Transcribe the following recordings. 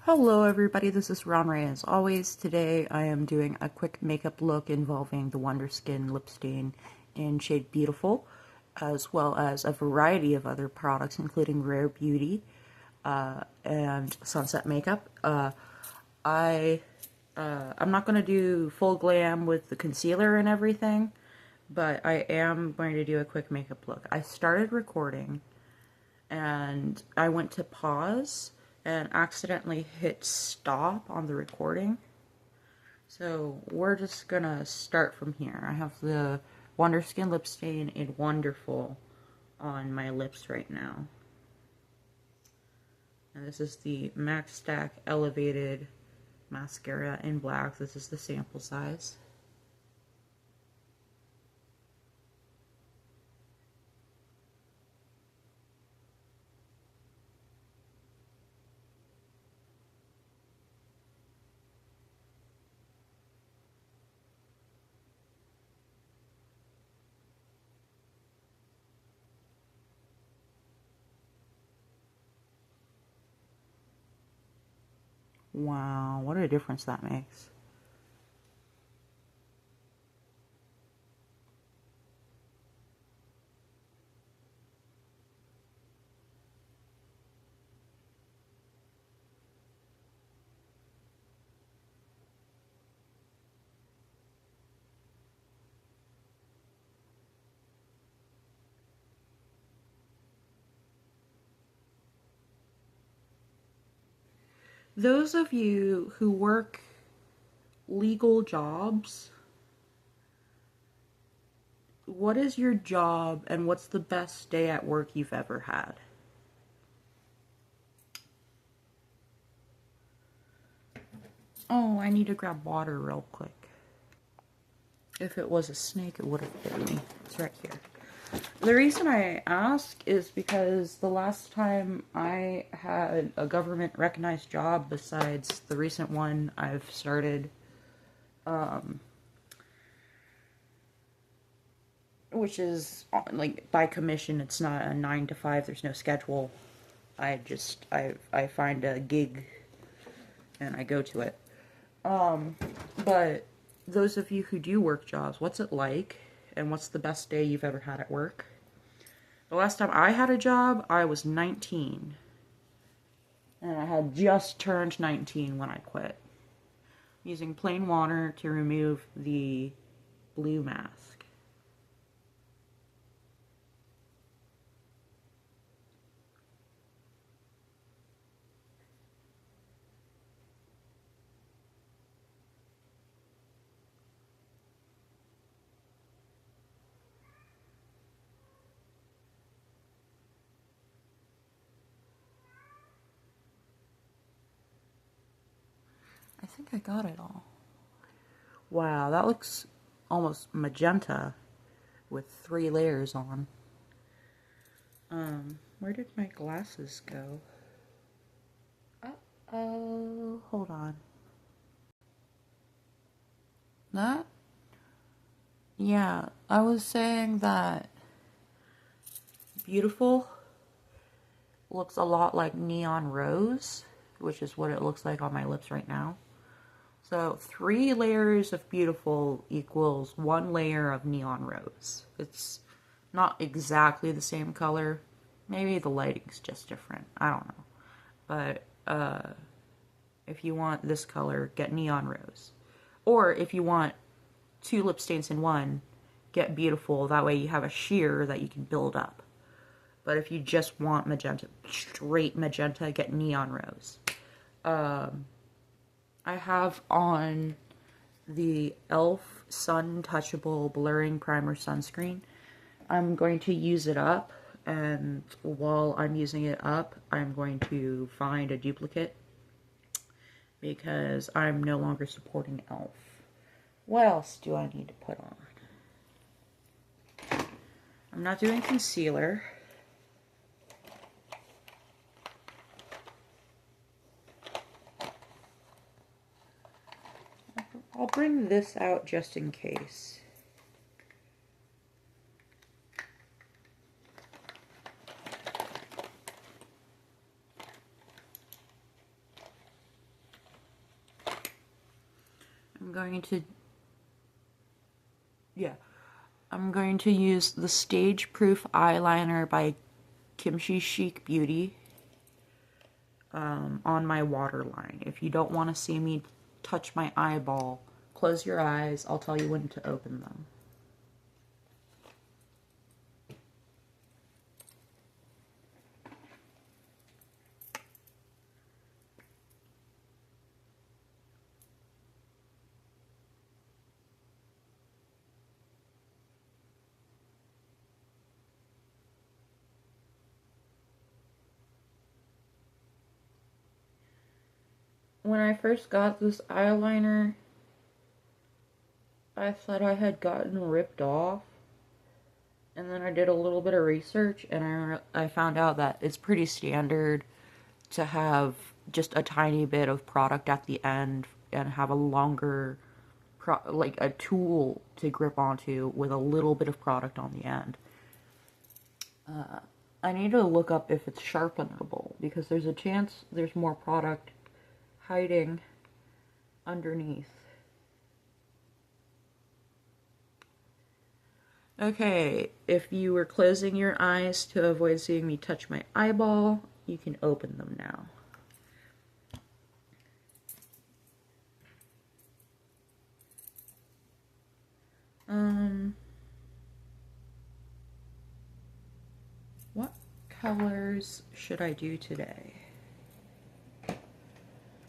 Hello everybody, this is Ron Ray as always. Today I am doing a quick makeup look involving the Wonder Skin lip stain in shade Beautiful, as well as a variety of other products including Rare Beauty and Sunset Makeup. I'm not going to do full glam with the concealer and everything, but I am going to do a quick makeup look. I started recording and I went to pause and accidentally hit stop on the recording. So we're just gonna start from here. I have the Wonder Skin lip stain in Wonderful on my lips right now. And this is the Max Stack Elevated Mascara in black. This is the sample size. Wow, what a difference that makes. Those of you who work legal jobs, what is your job and what's the best day at work you've ever had? Oh, I need to grab water real quick. If it was a snake, it would have bit me. It's right here. The reason I ask is because the last time I had a government recognized job besides the recent one I've started, which is like by commission, it's not a 9 to 5, there's no schedule. I find a gig and I go to it. But those of you who do work jobs, what's it like? And what's the best day you've ever had at work? The last time I had a job, I was 19. And I had just turned 19 when I quit. Using plain water to remove the blue mask. I think I got it all. Wow, that looks almost magenta with 3 layers on. Where did my glasses go? Uh-oh, hold on. That? Yeah, I was saying that Beautiful looks a lot like Neon Rose, which is what it looks like on my lips right now. So 3 layers of Beautiful equals 1 layer of Neon Rose. It's not exactly the same color. Maybe the lighting's just different. I don't know. But if you want this color, get Neon Rose. Or if you want 2 lip stains in one, get Beautiful. That way you have a sheer that you can build up. But if you just want magenta, straight magenta, get Neon Rose. I have on the e.l.f. Sun Touchable Blurring Primer Sunscreen. I'm going to use it up, and while I'm using it up, I'm going to find a duplicate because I'm no longer supporting e.l.f. What else do I need to put on? I'm not doing concealer. I'll bring this out just in case. I'm going to, yeah, I'm going to use the Stage Proof Eyeliner by Kimchi Chic Beauty on my waterline. If you don't want to see me touch my eyeball, close your eyes. I'll tell you when to open them. When I first got this eyeliner, I thought I had gotten ripped off. And then I did a little bit of research, and I found out that it's pretty standard to have just a tiny bit of product at the end and have a longer, like a tool to grip onto with a little bit of product on the end. I need to look up if it's sharpenable, because there's a chance there's more product hiding underneath. Okay, if you were closing your eyes to avoid seeing me touch my eyeball, you can open them now. What colors should I do today?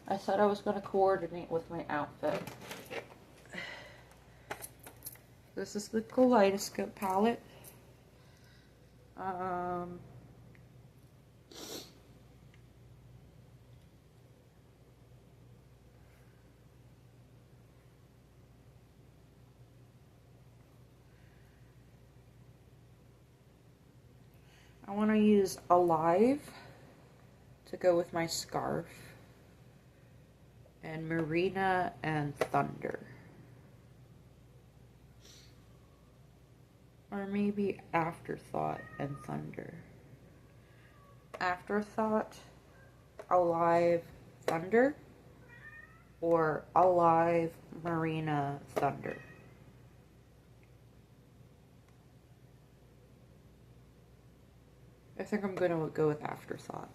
I said I was going to coordinate with my outfit. This is the Kaleidoscope palette. I want to use Alive to go with my scarf, and Marina and Thunder. Or maybe Afterthought and Thunder. Afterthought, Alive, Thunder, or Alive, Marina, Thunder. I think I'm going to go with Afterthought.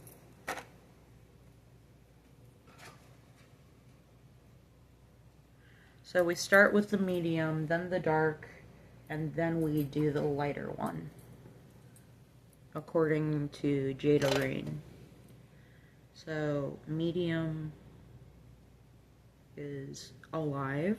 So we start with the medium, then the dark, and then we do the lighter one, according to GRWM. So medium is Alive.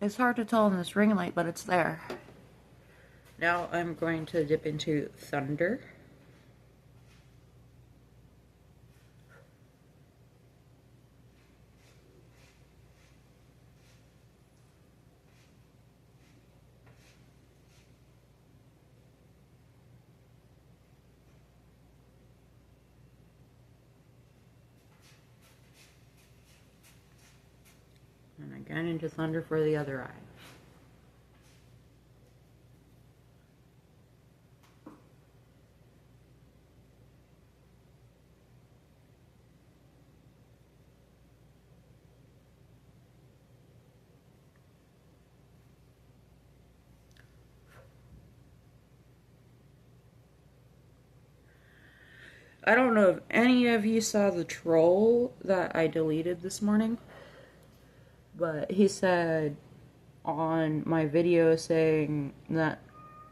It's hard to tell in this ring light, but it's there. Now I'm going to dip into Thunder. And again into Thunder for the other eye. I don't know if any of you saw the troll that I deleted this morning, but he said on my video saying that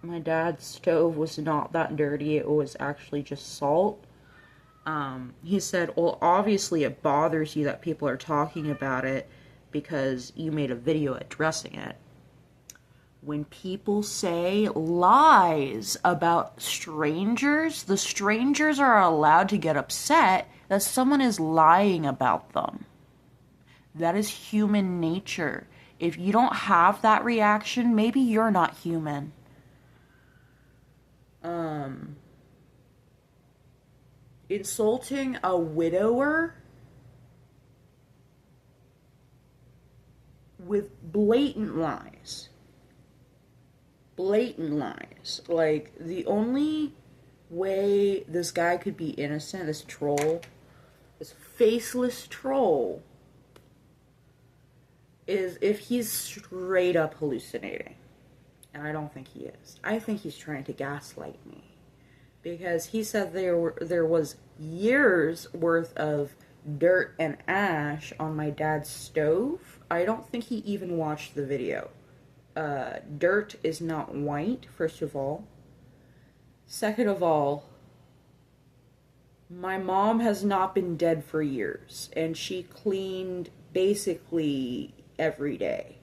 my dad's stove was not that dirty. It was actually just salt. He said, well, obviously it bothers you that people are talking about it because you made a video addressing it. When people say lies about strangers, the strangers are allowed to get upset that someone is lying about them. That is human nature. If you don't have that reaction, maybe you're not human. Insulting a widower with blatant lies. Blatant lies. Like, the only way this guy could be innocent, this troll, this faceless troll, is if he's straight up hallucinating. And I don't think he is. I think he's trying to gaslight me. Because he said there was years worth of dirt and ash on my dad's stove. I don't think he even watched the video. Dirt is not white, first of all. Second of all, my mom has not been dead for years, and she cleaned basically every day.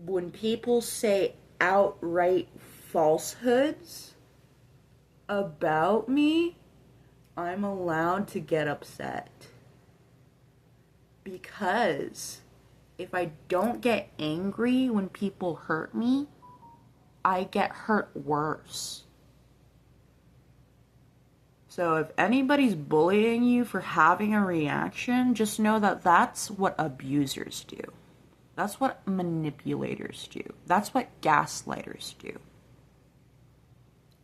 When people say outright falsehoods about me, I'm allowed to get upset. Because if I don't get angry when people hurt me, I get hurt worse. So if anybody's bullying you for having a reaction, just know that that's what abusers do. That's what manipulators do. That's what gaslighters do.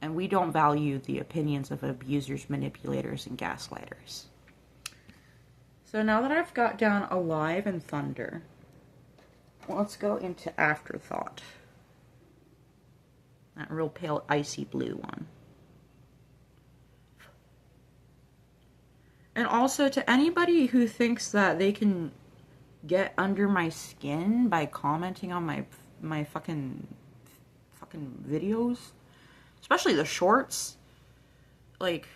And we don't value the opinions of abusers, manipulators, and gaslighters. So now that I've got down Alive and Thunder, let's go into Afterthought. That real pale icy blue one. And also to anybody who thinks that they can get under my skin by commenting on my fucking videos, especially the shorts. Like,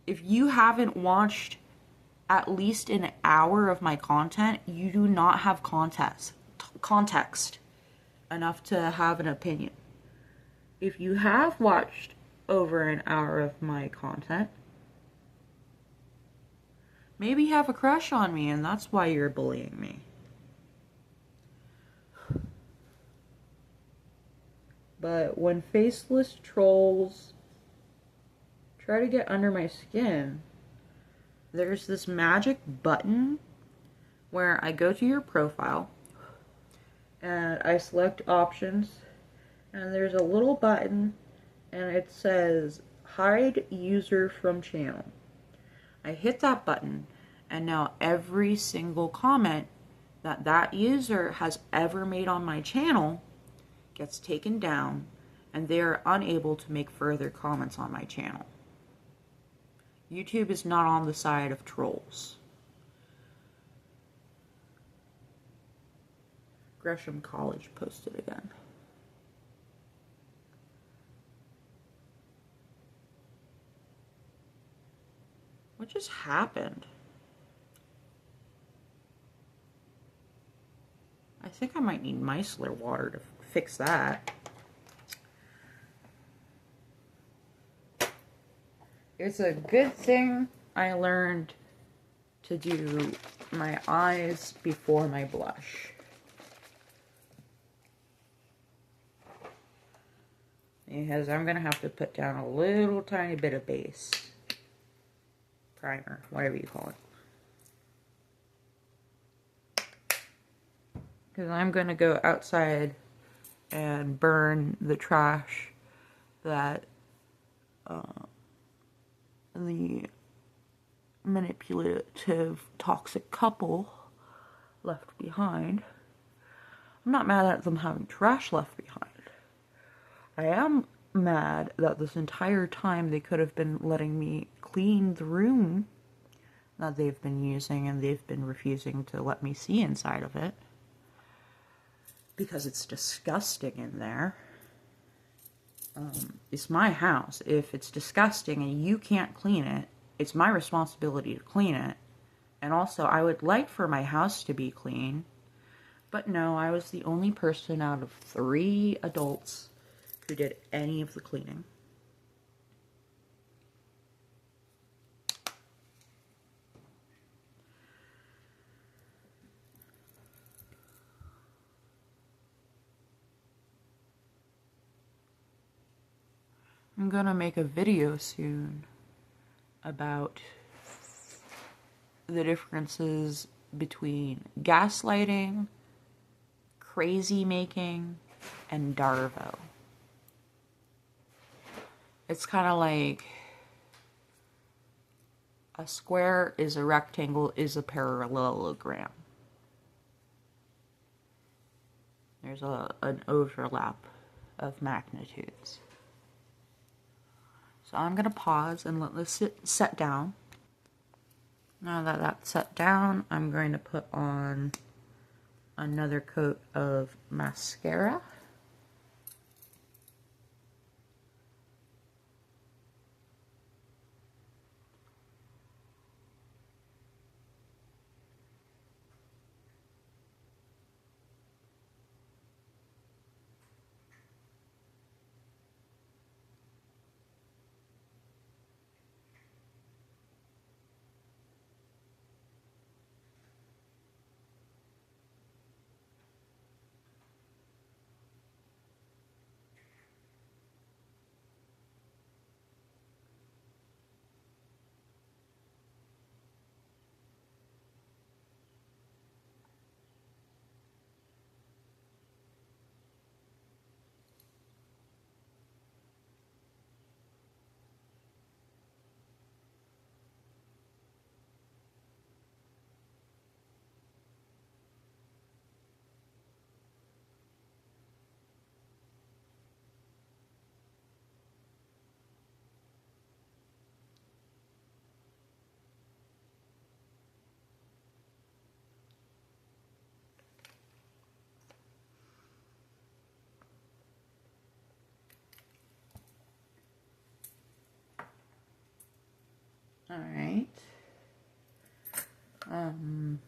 if you haven't watched at least an hour of my content, you do not have context enough to have an opinion. If you have watched over an hour of my content, maybe you have a crush on me and that's why you're bullying me. But when faceless trolls try to get under my skin, there's this magic button where I go to your profile and I select options, and there's a little button and it says hide user from channel. I hit that button, and now every single comment that user has ever made on my channel gets taken down, and they are unable to make further comments on my channel. YouTube is not on the side of trolls. Gresham College posted again. What just happened? I think I might need micellar water to fix that. It's a good thing I learned to do my eyes before my blush. Because I'm going to have to put down a little tiny bit of base. Primer, whatever you call it. Because I'm going to go outside and burn the trash that the manipulative, toxic couple left behind. I'm not mad at them having trash left behind. I am mad that this entire time they could have been letting me clean the room that they've been using, and they've been refusing to let me see inside of it. because it's disgusting in there. It's my house. If it's disgusting and you can't clean it, it's my responsibility to clean it. And also, I would like for my house to be clean. But no, I was the only person out of 3 adults who did any of the cleaning. I'm gonna make a video soon about the differences between gaslighting, crazy making, and Darvo. It's kind of like a square is a rectangle is a parallelogram. There's an overlap of magnitudes. So I'm going to pause and let this set down. Now that that's set down, I'm going to put on another coat of mascara. Alright. Trying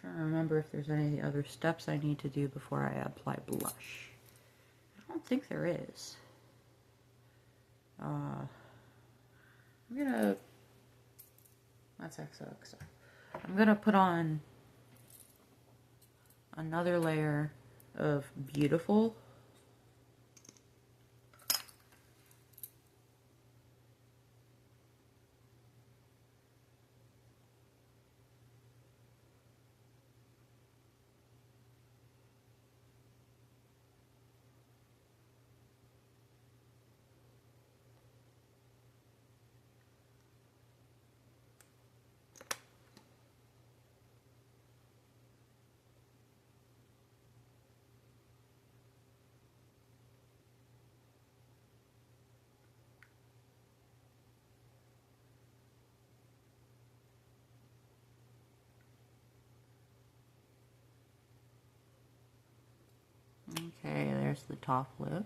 to remember if there's any other steps I need to do before I apply blush. I don't think there is. I'm gonna... That's XOXO. I'm gonna put on another layer of Beautiful. Okay, there's the top lip.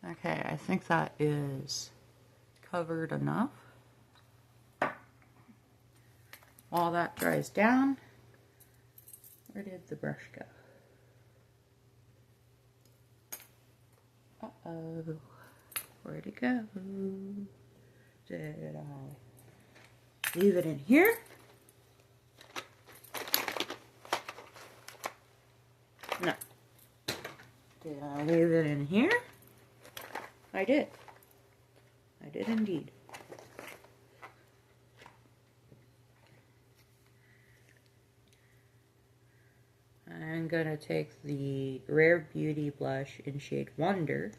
Okay, I think that is covered enough. While that dries down, where did the brush go? Uh-oh, where'd it go? Did I leave it in here? No. Did I leave it in here? I did. I did indeed. I'm going to take the Rare Beauty blush in shade Wonder.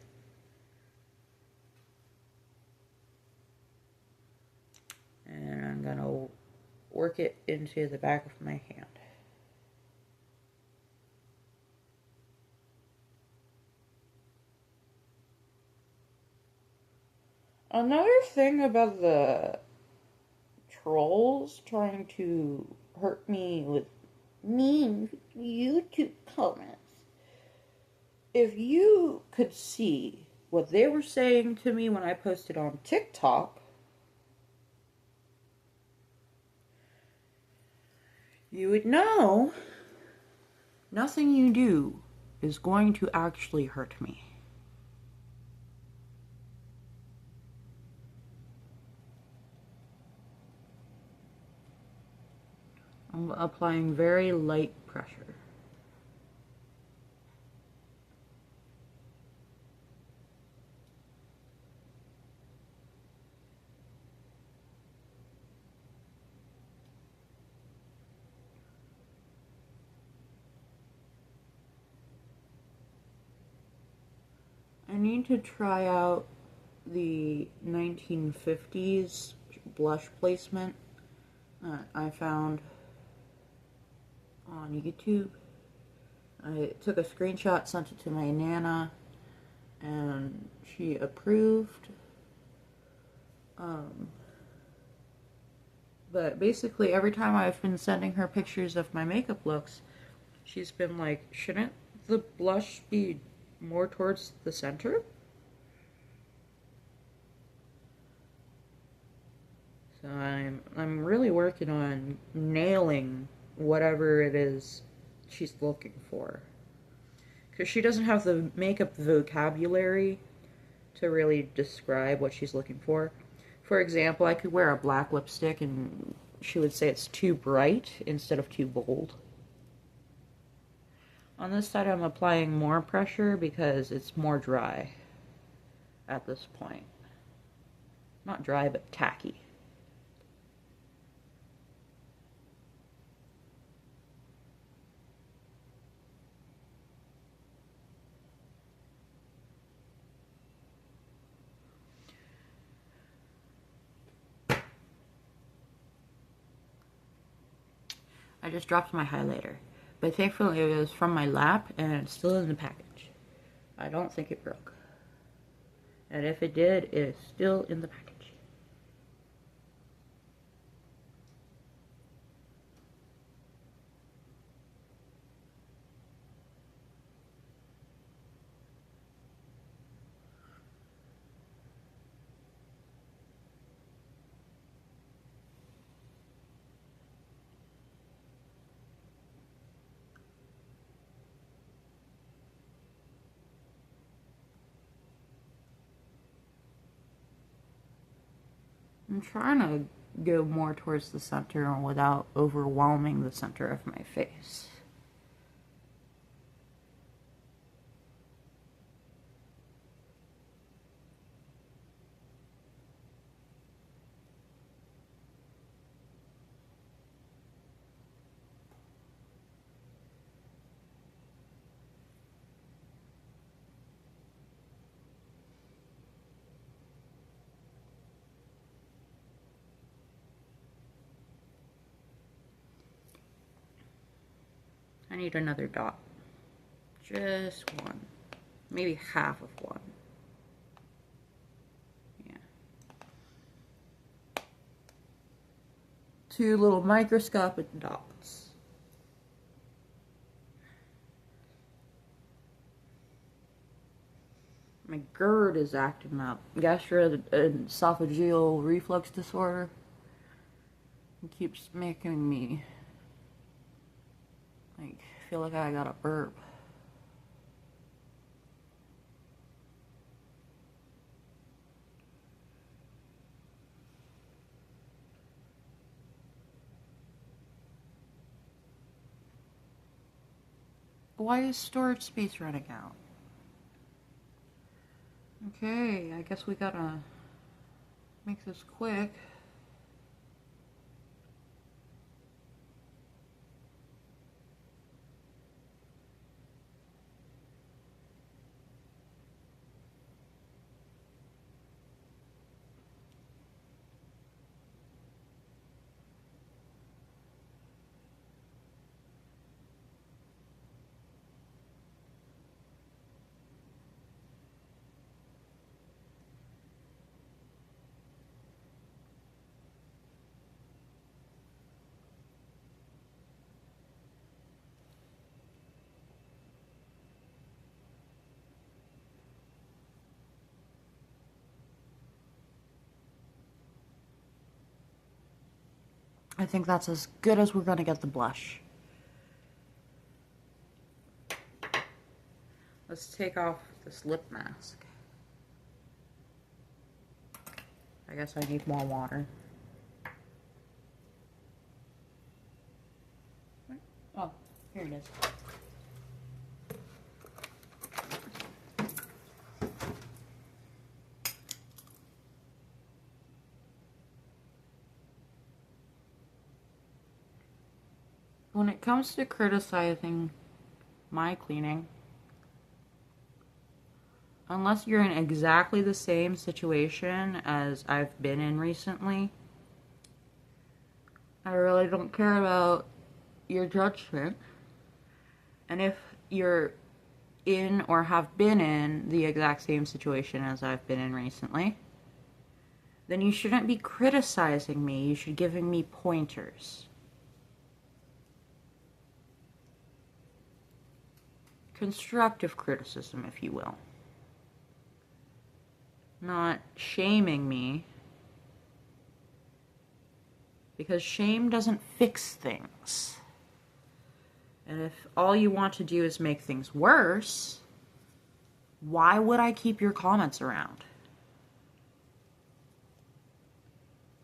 And I'm going to work it into the back of my hand. Another thing about the trolls trying to hurt me with mean YouTube comments. If you could see what they were saying to me when I posted on TikTok, you would know nothing you do is going to actually hurt me. I'm applying very light pressure. I need to try out the 1950s blush placement I found on YouTube. I took a screenshot, sent it to my Nana, and she approved. But basically every time I've been sending her pictures of my makeup looks, she's been like, shouldn't the blush be more towards the center? So I'm really working on nailing whatever it is she's looking for. Because she doesn't have the makeup vocabulary to really describe what she's looking for. For example, I could wear a black lipstick and she would say it's too bright instead of too bold. On this side, I'm applying more pressure because it's more dry at this point. Not dry, but tacky. I just dropped my highlighter, but thankfully it was from my lap and it's still in the package. I don't think it broke. And if it did, it is still in the package. I'm trying to go more towards the center without overwhelming the center of my face. I need another dot. Just one. Maybe half of one. Yeah. 2 little microscopic dots. My GERD is acting up. Gastroesophageal reflux disorder. It keeps making me like feel like I got a burp. Why is storage space running out? Okay, I guess we gotta make this quick. I think that's as good as we're gonna get the blush. Let's take off this lip mask. I guess I need more water. Oh, here it is. When it comes to criticizing my cleaning, unless you're in exactly the same situation as I've been in recently, I really don't care about your judgment. And if you're in or have been in the exact same situation as I've been in recently, then you shouldn't be criticizing me. You should be giving me pointers. Constructive criticism, if you will. Not shaming me. Because shame doesn't fix things. And if all you want to do is make things worse, why would I keep your comments around?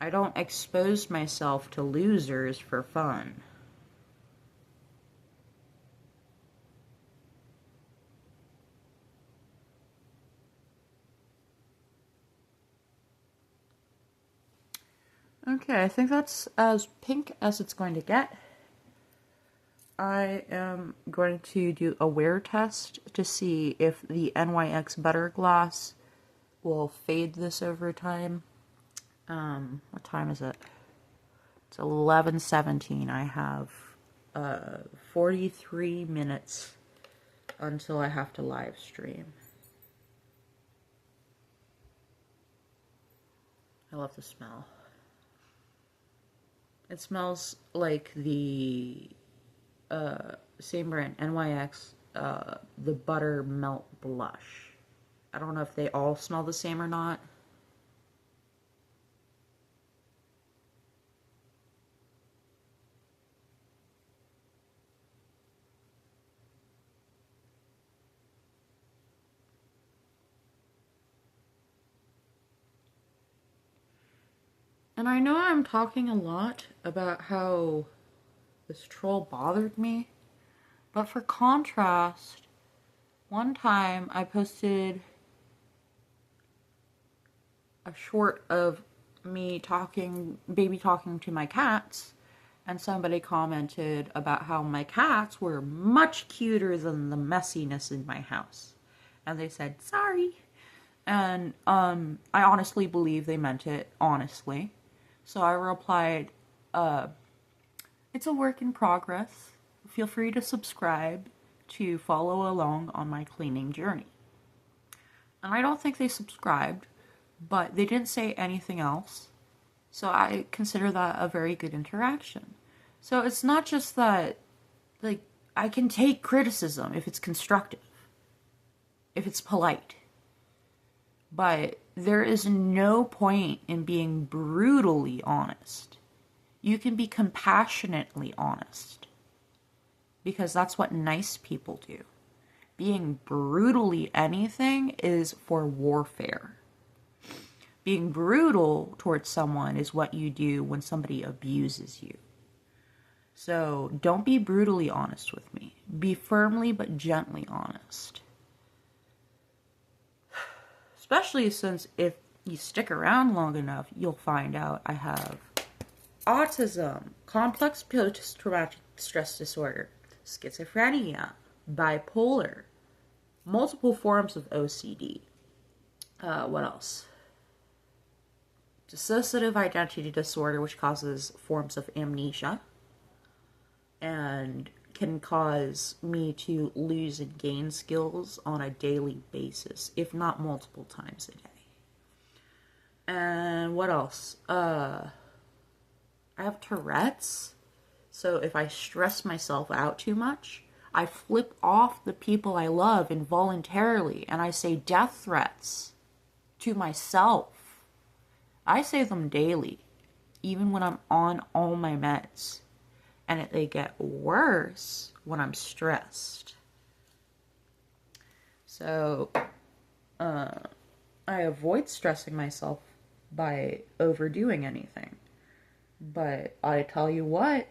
I don't expose myself to losers for fun. Okay, I think that's as pink as it's going to get. I am going to do a wear test to see if the NYX Butter Gloss will fade this over time. What time is it? It's 11:17. I have 43 minutes until I have to live stream. I love the smell. It smells like the same brand, NYX, the Butter Melt Blush. I don't know if they all smell the same or not. And I know I'm talking a lot about how this troll bothered me, but for contrast, one time I posted a short of me baby talking to my cats, and somebody commented about how my cats were much cuter than the messiness in my house. And they said, sorry. And I honestly believe they meant it honestly. So I replied, it's a work in progress. Feel free to subscribe to follow along on my cleaning journey. And I don't think they subscribed, but they didn't say anything else. So I consider that a very good interaction. So it's not just that, like, I can take criticism if it's constructive, if it's polite. But there is no point in being brutally honest. You can be compassionately honest, because that's what nice people do. Being brutally anything is for warfare. Being brutal towards someone is what you do when somebody abuses you. So don't be brutally honest with me. be firmly but gently honest. Especially since if you stick around long enough, you'll find out I have autism, complex post-traumatic stress disorder, schizophrenia, bipolar, multiple forms of OCD. What else? Dissociative identity disorder, which causes forms of amnesia and can cause me to lose and gain skills on a daily basis, if not multiple times a day. And what else? I have Tourette's, so if I stress myself out too much, I flip off the people I love involuntarily, and I say death threats to myself. I say them daily, even when I'm on all my meds, and they get worse when I'm stressed. So, I avoid stressing myself by overdoing anything. But I tell you what,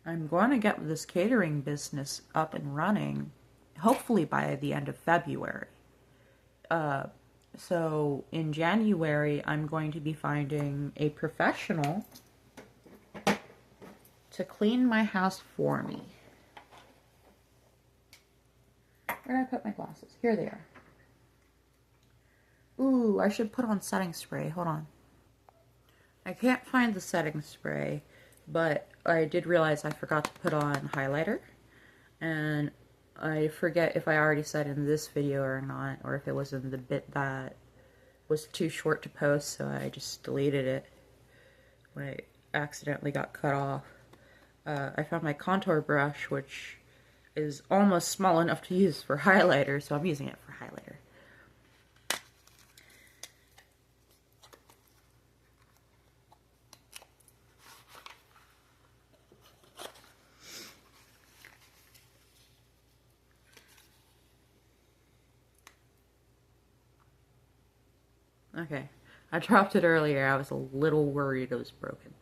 I'm going to get this catering business up and running, hopefully by the end of February. So in January, I'm going to be finding a professional to clean my house for me. Where did I put my glasses? Here they are. Ooh, I should put on setting spray. Hold on. I can't find the setting spray, but I did realize I forgot to put on highlighter. And I forget if I already said in this video or not, or if it was in the bit that was too short to post, so I just deleted it when I accidentally got cut off. I found my contour brush, which is almost small enough to use for highlighter, so I'm using it for highlighter. Okay, I dropped it earlier. I was a little worried it was broken.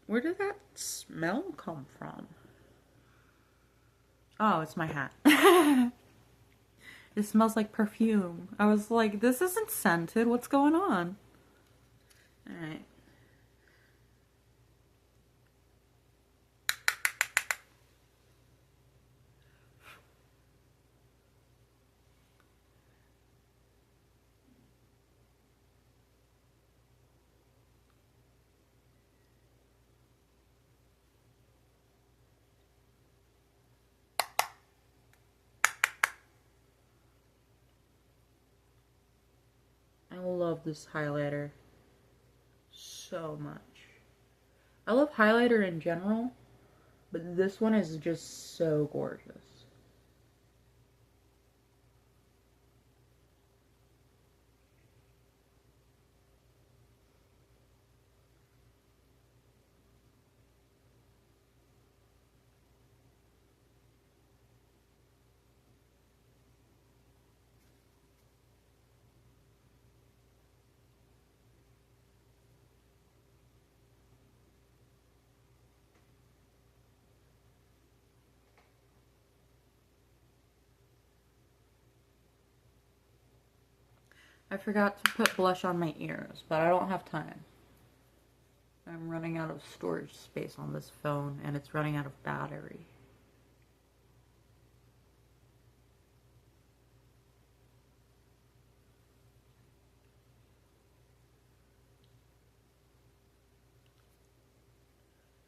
Where did that smell come from? Oh, it's my hat. It smells like perfume. I was like, this isn't scented. What's going on? Alright. I love this highlighter so much. I love highlighter in general, but this one is just so gorgeous. I forgot to put blush on my ears, but I don't have time. I'm running out of storage space on this phone, and it's running out of battery.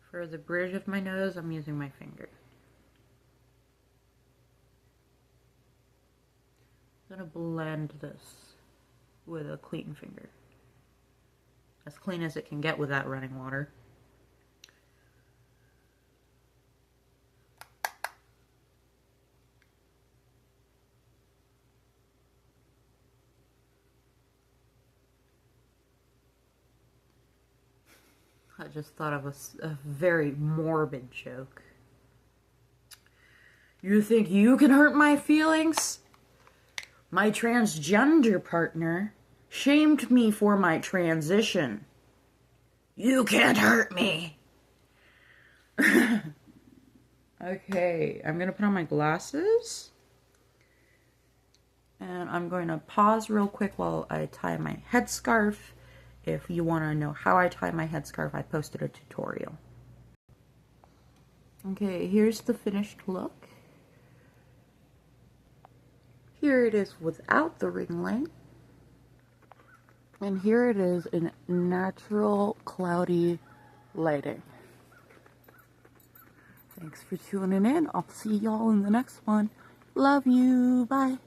For the bridge of my nose, I'm using my finger. I'm gonna blend this with a clean finger. As clean as it can get without running water. I just thought of a very morbid joke. You think you can hurt my feelings? My transgender partner shamed me for my transition. You can't hurt me. I Okay, I'm gonna put on my glasses. And I'm going to pause real quick while I tie my headscarf. If you want to know how I tie my headscarf, I posted a tutorial. Okay, here's the finished look. Here it is without the ring light. And here it is in natural cloudy lighting. Thanks for tuning in. I'll see y'all in the next one. Love you. Bye.